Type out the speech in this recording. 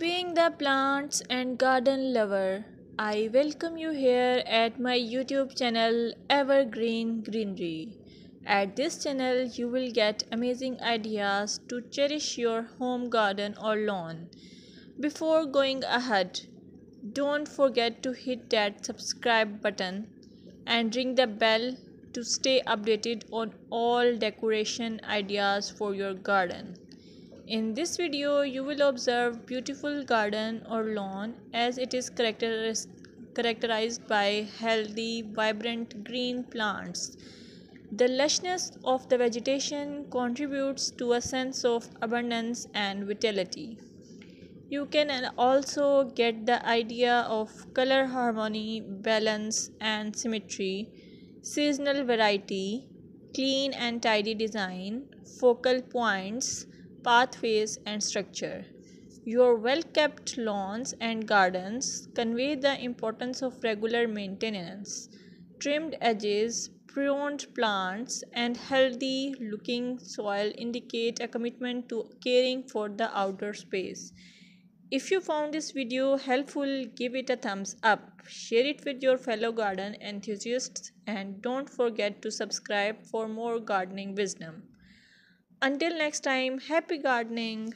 Being the plants and garden lover, I welcome you here at my YouTube channel Evergreen Greenery. At this channel, you will get amazing ideas to cherish your home garden or lawn. Before going ahead, don't forget to hit that subscribe button and ring the bell to stay updated on all decoration ideas for your garden. In this video, you will observe beautiful garden or lawn as it is characterized by healthy, vibrant green plants. The lushness of the vegetation contributes to a sense of abundance and vitality. You can also get the idea of color harmony, balance, and symmetry, seasonal variety, clean and tidy design, focal points, pathways, and structure. Your well kept lawns and gardens convey the importance of regular maintenance. Trimmed edges, pruned plants, and healthy looking soil indicate a commitment to caring for the outdoor space. If you found this video helpful, give it a thumbs up, share it with your fellow garden enthusiasts, and don't forget to subscribe for more gardening wisdom. Until next time, happy gardening!